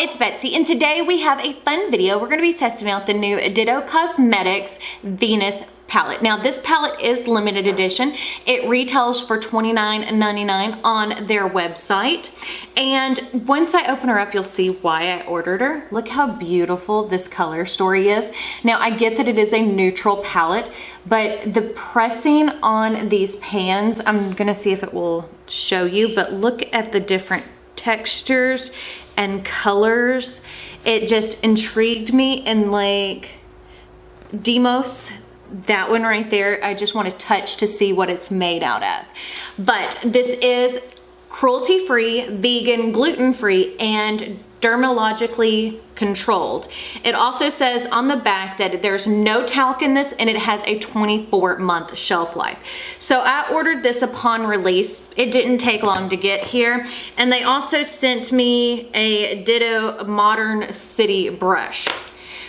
it's Betsy, and today we have a fun video. We're going to be testing out the new Ditto Cosmetics Venus palette. Now this palette is limited edition. It retails for $29.99 on their website, and once I open her up you'll see why I ordered her. Look how beautiful this color story is. Now I get that it is a neutral palette, but the pressing on these pans, I'm gonna see if it will show you, but look at the different textures and colors. It just intrigued me, and like Demos, that one right there, I just want to touch to see what it's made out of. But this is cruelty-free, vegan, gluten-free, and dermatologically controlled. It also says on the back that there's no talc in this, and it has a 24-month shelf life. So I ordered this upon release. It didn't take long to get here. And they also sent me a Ditto Modern City brush.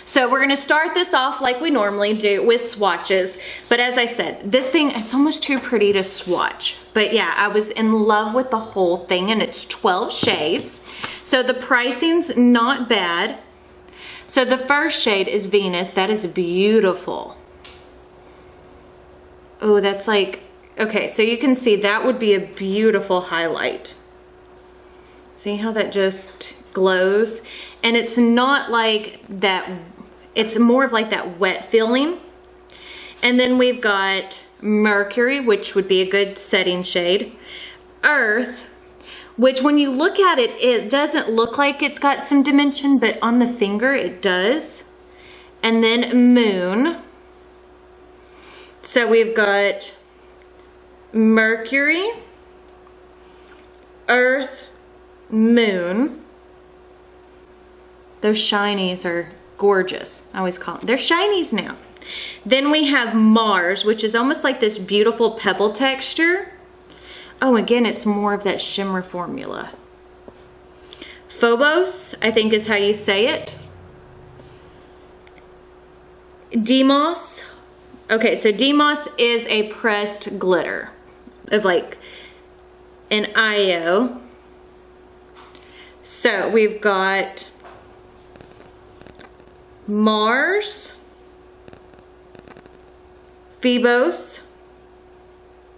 So we're gonna start this off like we normally do with swatches. But as I said, this thing, it's almost too pretty to swatch. But yeah, I was in love with the whole thing, and it's 12 shades. So the pricing's not bad. So the first shade is Venus. That is beautiful. Oh, that's like, okay, so you can see that would be a beautiful highlight. See how that just glows? And it's not like that, it's more of like that wet feeling. And then we've got Mercury, which would be a good setting shade. Earth, which when you look at it, it doesn't look like it's got some dimension, but on the finger it does. And then Moon. So we've got Mercury, Earth, Moon. Those shinies are gorgeous. I always call them, they're shinies now. Then we have Mars, which is almost like this beautiful pebble texture. Oh, again, it's more of that shimmer formula. Phobos, I think is how you say it. Demos. Okay, so Demos is a pressed glitter of like an IO. So we've got Mars, Phobos,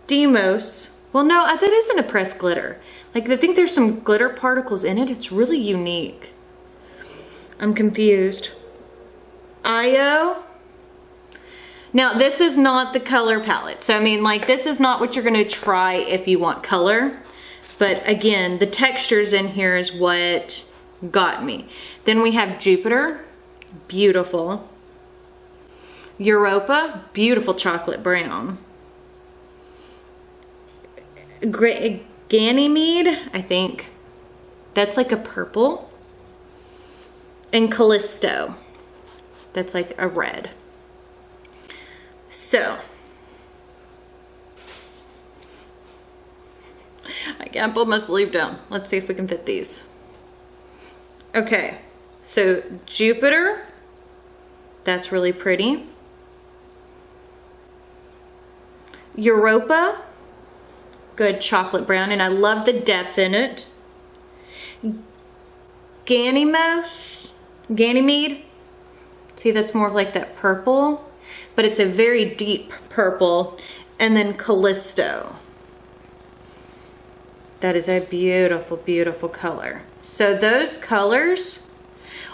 Demos. Well, no, that isn't a pressed glitter. Like, I think there's some glitter particles in it. It's really unique. I'm confused. IO. Now, this is not the color palette. So, I mean, like, this is not what you're going to try if you want color. But, again, the textures in here is what got me. Then we have Jupiter. Beautiful. Europa. Beautiful chocolate brown. Ganymede, I think. That's like a purple. And Callisto. That's like a red. So. I can't pull my sleeve down. Let's see if we can fit these. Okay. So Jupiter. That's really pretty. Europa. Good chocolate brown, and I love the depth in it. Ganymede. See, that's more of like that purple, but it's a very deep purple. And then Callisto. That is a beautiful, beautiful color. So those colors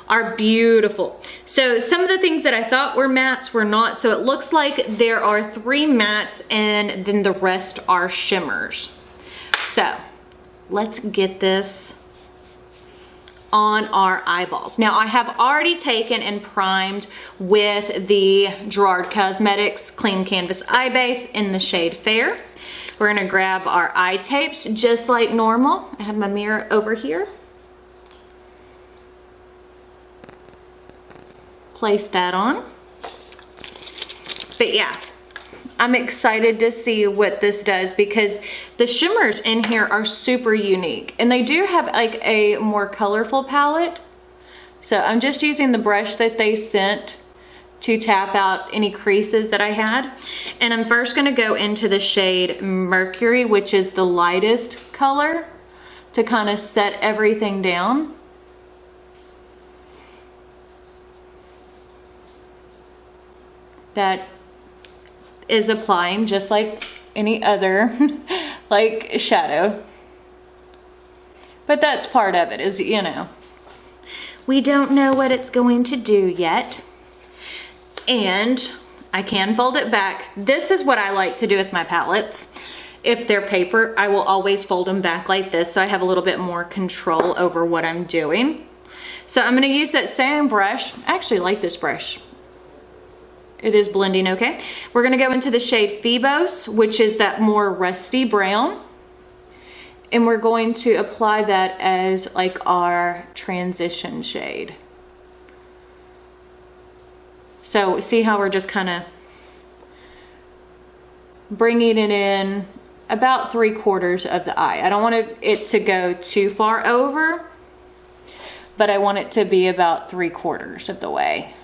are beautiful. So some of the things that I thought were mattes were not. So it looks like there are 3 mattes and then the rest are shimmers. So let's get this on our eyeballs. Now I have already taken and primed with the Gerard Cosmetics Clean Canvas Eye Base in the shade Fair. We're gonna grab our eye tapes just like normal. I have my mirror over here. Place that on. But yeah, I'm excited to see what this does because the shimmers in here are super unique, and they do have like a more colorful palette. So I'm just using the brush that they sent to tap out any creases that I had. And I'm first gonna go into the shade Mercury, which is the lightest color, to kind of set everything down. that is applying just like any other like shadow. But that's part of it, is, you know, we don't know what it's going to do yet. And I can fold it back. This is what I like to do with my palettes. If they're paper, I will always fold them back like this, so I have a little bit more control over what I'm doing. So I'm gonna use that same brush. I actually like this brush. It is blending okay. We're gonna go into the shade Phoebos, which is that more rusty brown. And we're going to apply that as like our transition shade. So see how we're just kind of bringing it in about 3/4 of the eye. I don't want it to go too far over, but I want it to be about 3/4 of the way.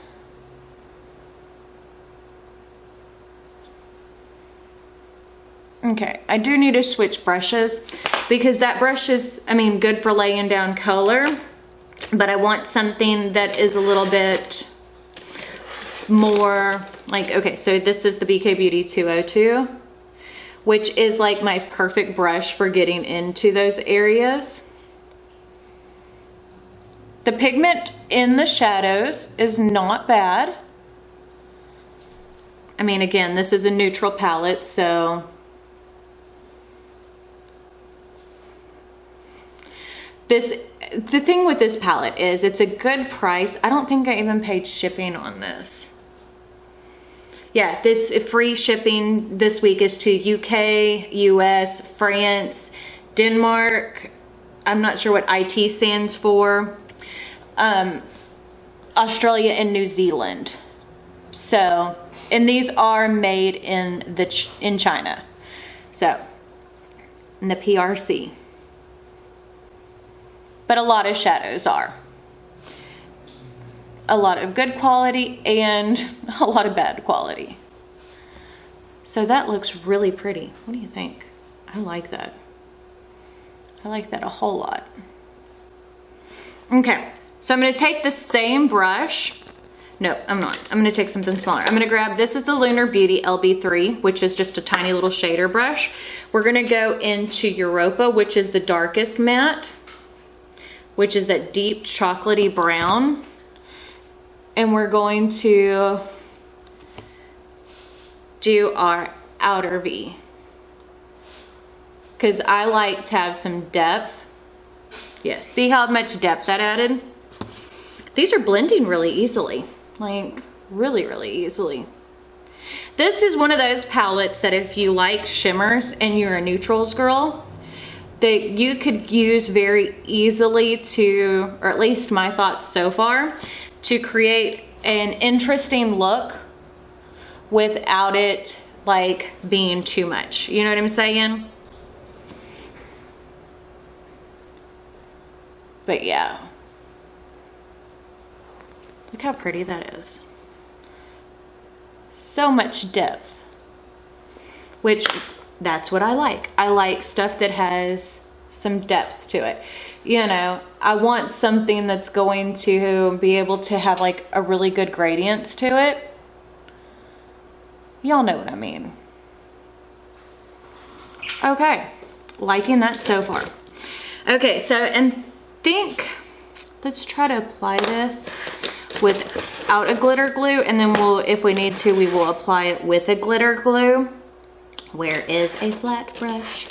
Okay, I do need to switch brushes because that brush is, I mean, good for laying down color, but I want something that is a little bit more like, okay, so this is the BK Beauty 202, which is like my perfect brush for getting into those areas. The pigment in the shadows is not bad. I mean, again, this is a neutral palette, so the thing with this palette is it's a good price. I don't think I even paid shipping on this. Yeah, this free shipping this week is to UK, US, France, Denmark. I'm not sure what IT stands for. Australia and New Zealand. So, and these are made in China. So, in the PRC. But a lot of shadows are. A lot of good quality and a lot of bad quality. So that looks really pretty. What do you think? I like that. I like that a whole lot. Okay, so I'm gonna take the same brush. No, I'm not. I'm gonna take something smaller. I'm gonna grab, this is the Lunar Beauty LB3, which is just a tiny little shader brush. We're gonna go into Europa, which is the darkest matte, which is that deep chocolatey brown. And we're going to do our outer V, because I like to have some depth. Yes, see how much depth that added? These are blending really easily, like really, really easily. This is one of those palettes that if you like shimmers and you're a neutrals girl, that you could use very easily to, or at least my thoughts so far, to create an interesting look without it like being too much. You know what I'm saying? But yeah. Look how pretty that is. So much depth. Which, that's what I like. I like stuff that has some depth to it. You know, I want something that's going to be able to have like a really good gradients to it. Y'all know what I mean. Okay, liking that so far. Okay, so, and let's try to apply this without a glitter glue, and then we'll, if we need to, we will apply it with a glitter glue. Where is a flat brush?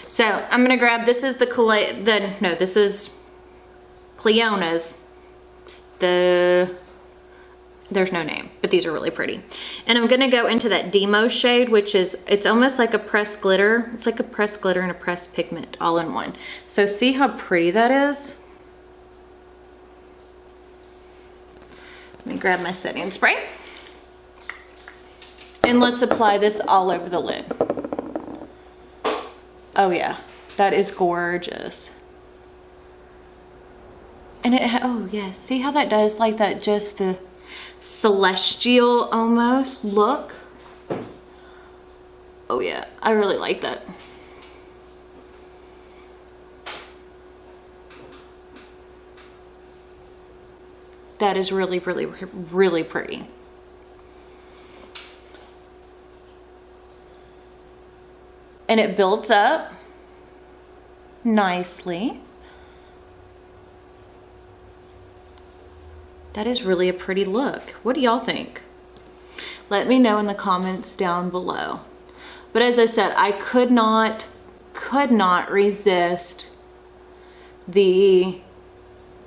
So I'm gonna grab, this is this is Cleona's, there's no name, but these are really pretty. And I'm gonna go into that Demo shade, which is, it's almost like a pressed glitter. It's like a pressed glitter and a pressed pigment all in one. So see how pretty that is? Let me grab my setting spray. And let's apply this all over the lid. Oh yeah, that is gorgeous. And oh yeah, see how that does like that, just the celestial almost look? Oh yeah, I really like that. That is really, really, really pretty. and it builds up nicely. That is really a pretty look. What do y'all think? Let me know in the comments down below. But as I said, I could not resist the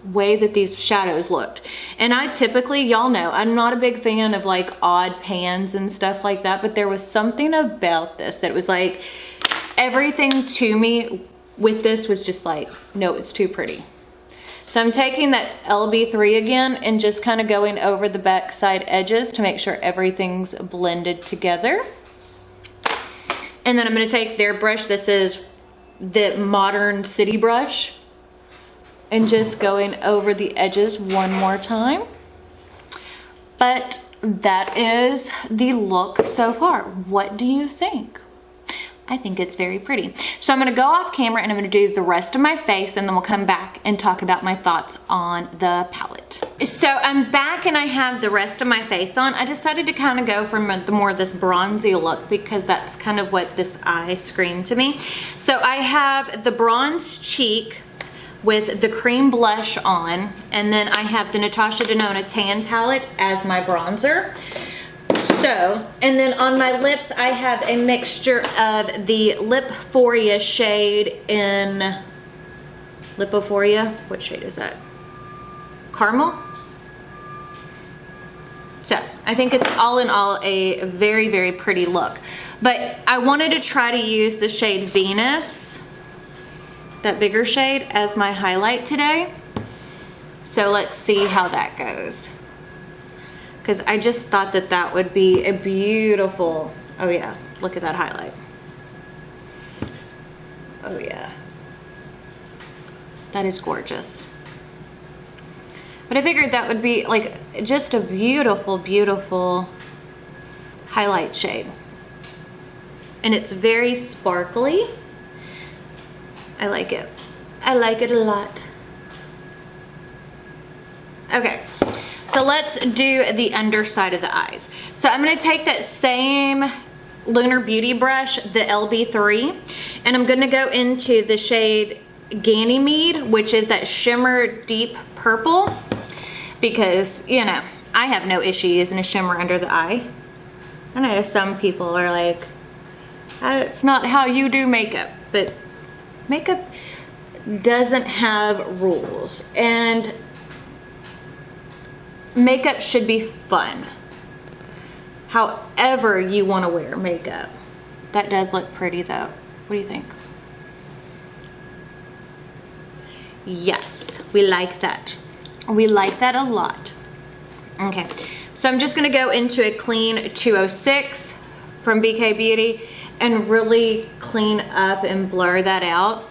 way that these shadows looked. And I typically, y'all know, I'm not a big fan of like odd pans and stuff like that, but there was something about this that was like, everything to me with this was just like, no, it's too pretty. So I'm taking that LB3 again and just kind of going over the back side edges to make sure everything's blended together. And then I'm going to take their brush. This is the Modern City brush. And just going over the edges one more time. But that is the look so far. What do you think? I think it's very pretty. So I'm gonna go off camera and I'm gonna do the rest of my face, and then we'll come back and talk about my thoughts on the palette. So I'm back and I have the rest of my face on. I decided to kind of go from the more this bronzy look because that's kind of what this eye screamed to me. So I have the bronze cheek with the cream blush on, and then I have the Natasha Denona tan palette as my bronzer. So, and then on my lips, I have a mixture of the Lipophoria shade in, Lipophoria, what shade is that? Caramel? So, I think it's all in all a very, very pretty look. But I wanted to try to use the shade Venus, that bigger shade, as my highlight today. So let's see how that goes. Because I just thought that that would be a beautiful, oh yeah, look at that highlight. Oh yeah. That is gorgeous. But I figured that would be like just a beautiful, beautiful highlight shade. And it's very sparkly. I like it. I like it a lot. Okay. So let's do the underside of the eyes. So I'm gonna take that same Lunar Beauty brush, the LB3, and I'm gonna go into the shade Ganymede, which is that shimmer deep purple, because, you know, I have no issue using a shimmer under the eye. I know some people are like, it's not how you do makeup, but makeup doesn't have rules, and makeup should be fun. However you want to wear makeup. That does look pretty though. What do you think? Yes, we like that. We like that a lot. Okay, so I'm just gonna go into a clean 206 from BK Beauty and really clean up and blur that out.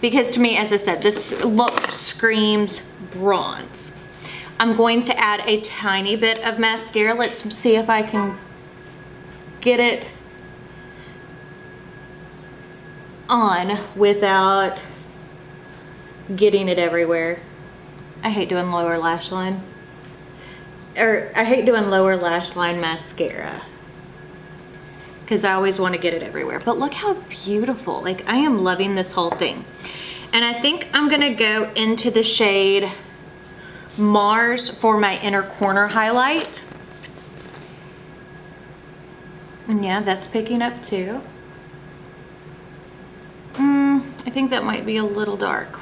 Because to me, as I said, this look screams bronze. I'm going to add a tiny bit of mascara. Let's see if I can get it on without getting it everywhere. I hate doing lower lash line. I hate doing lower lash line mascara, because I always want to get it everywhere. But look how beautiful. Like, I am loving this whole thing. And I think I'm gonna go into the shade Mars for my inner corner highlight. And yeah, that's picking up too. I think that might be a little dark.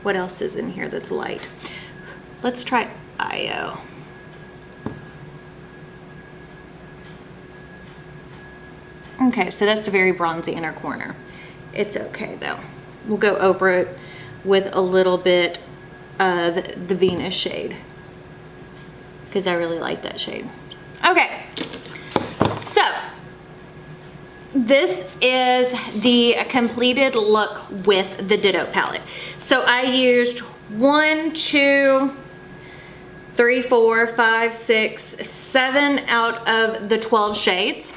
What else is in here that's light? Let's try IO. Okay, so that's a very bronzy inner corner. It's okay though. We'll go over it with a little bit of the Venus shade, because I really like that shade. Okay, so this is the completed look with the Ditto palette. So I used 1, 2, 3, 4, 5, 6, 7 out of the 12 shades.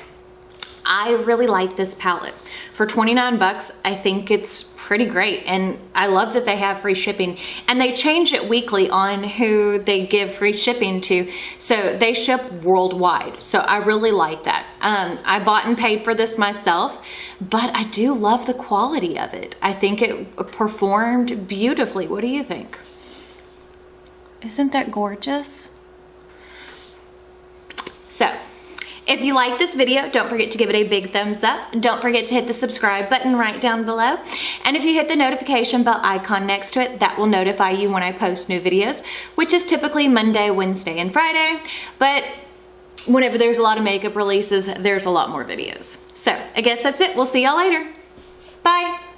I really like this palette. For 29 bucks, I think it's pretty great, and I love that they have free shipping, and they change it weekly on who they give free shipping to, so they ship worldwide, so I really like that. I bought and paid for this myself, but I do love the quality of it. I think it performed beautifully. What do you think? Isn't that gorgeous? So, if you like this video, don't forget to give it a big thumbs up. Don't forget to hit the subscribe button right down below. And if you hit the notification bell icon next to it, that will notify you when I post new videos, which is typically Monday, Wednesday, and Friday. But whenever there's a lot of makeup releases, there's a lot more videos. So I guess that's it. We'll see y'all later. Bye.